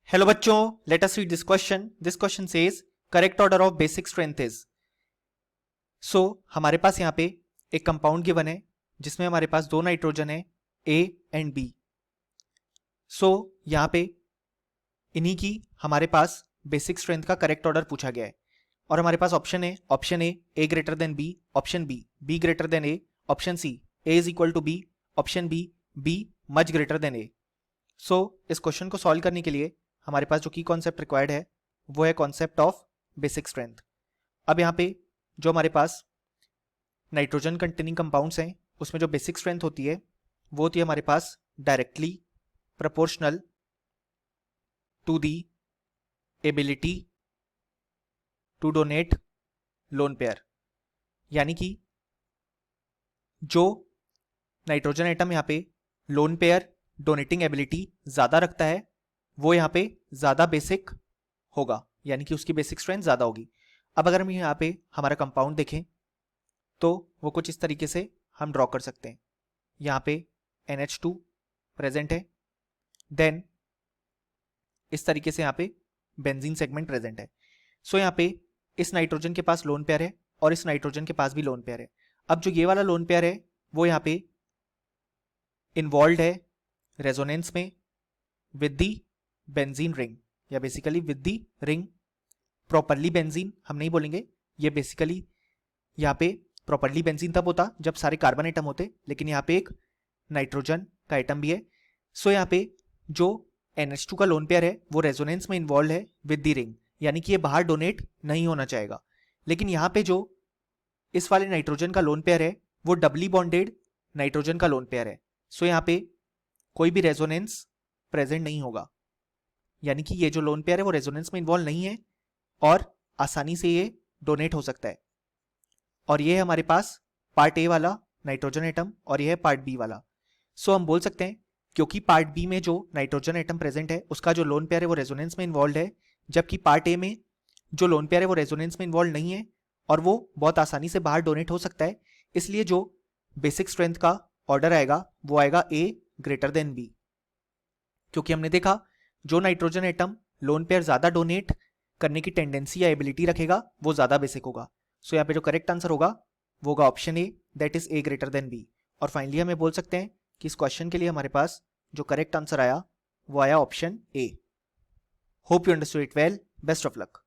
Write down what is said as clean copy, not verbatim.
Hello बच्चों, let us read this question. This question says correct order of basic strength is. So हमारे पास यहाँ पे एक कंपाउंड गिवन है जिसमें हमारे पास दो नाइट्रोजन है A एंड B. सो यहाँ पे इन्हीं की हमारे पास बेसिक स्ट्रेंथ का करेक्ट ऑर्डर पूछा गया है और हमारे पास ऑप्शन है option A greater than B, option B greater than A, option C A is equal to B, option B much greater than A. So इस क्वेश्चन को सॉल्व करने के लिए हमारे पास जो की कॉन्सेप्ट रिक्वायर्ड है वो है कॉन्सेप्ट ऑफ बेसिक स्ट्रेंथ. अब यहाँ पे जो हमारे पास नाइट्रोजन कंटेनिंग कंपाउंड्स हैं उसमें जो बेसिक स्ट्रेंथ होती है वो होती है हमारे पास directly proportional to the ability to donate lone pair. यानी कि जो नाइट्रोजन एटम यहाँ पे लोन पेयर डोनेटिंग एबिलिटी ज्यादा रखता है वो यहाँ पे ज्यादा बेसिक होगा, यानी कि उसकी बेसिक स्ट्रेंथ ज्यादा होगी. अब अगर हम यहाँ पे हमारा कंपाउंड देखें तो वो कुछ इस तरीके से हम ड्रॉ कर सकते हैं. यहाँ पे NH2 प्रेजेंट है, देन इस तरीके से यहाँ पे बेंजीन सेगमेंट प्रेजेंट है. सो यहाँ पे इस नाइट्रोजन के पास लोन पेयर है और इस नाइट्रोजन के पास भी लोन पेयर है. अब जो ये वाला लोन पेयर है वो यहाँ पे इन्वॉल्व है रेजोनेंस में विद दी बेंजीन रिंग, या basically with the ring. Properly benzene हम नहीं बोलेंगे, ये बेसिकली यहाँ पे प्रॉपरली बेंजीन तब होता जब सारे कार्बन एटम होते, लेकिन यहाँ पे एक नाइट्रोजन का एटम भी है. सो यहाँ पे जो NH2 का लोन पेयर है वो रेजोनेंस में इन्वॉल्व है विद दी रिंग, यानी कि ये बाहर डोनेट नहीं होना चाहेगा. लेकिन यहाँ पे जो इस वाले नाइट्रोजन का लोन पेयर है वो डबली बॉन्डेड नाइट्रोजन का लोन पेयर है. सो यहाँ पे कोई भी रेजोनेंस प्रेजेंट नहीं होगा, यानी कि ये जो लोन पेयर है वो रेजोनेंस में इन्वॉल्व नहीं है और आसानी से ये डोनेट हो सकता है. और ये है हमारे पास पार्ट ए वाला नाइट्रोजन एटम और ये है पार्ट बी वाला. सो हम बोल सकते हैं क्योंकि पार्ट बी में जो नाइट्रोजन एटम प्रेजेंट है उसका जो लोन पेयर है वो रेजोनेंस में इन्वॉल्व है, जबकि पार्ट ए में जो लोन पेयर है वो रेजोनेंस में इन्वॉल्व नहीं है और वो बहुत आसानी से बाहर डोनेट हो सकता है. इसलिए जो बेसिक स्ट्रेंथ का ऑर्डर आएगा वो आएगा A ग्रेटर देन B, क्योंकि हमने देखा जो नाइट्रोजन एटम लोन पेयर ज्यादा डोनेट करने की टेंडेंसी या एबिलिटी रखेगा वो ज्यादा बेसिक होगा. सो यहाँ पे जो करेक्ट आंसर होगा वो होगा option A, that is A greater than B. और फाइनली हमें बोल सकते हैं कि इस क्वेश्चन के लिए हमारे पास जो करेक्ट आंसर आया वो आया option A. Hope you understood it well. Best of luck.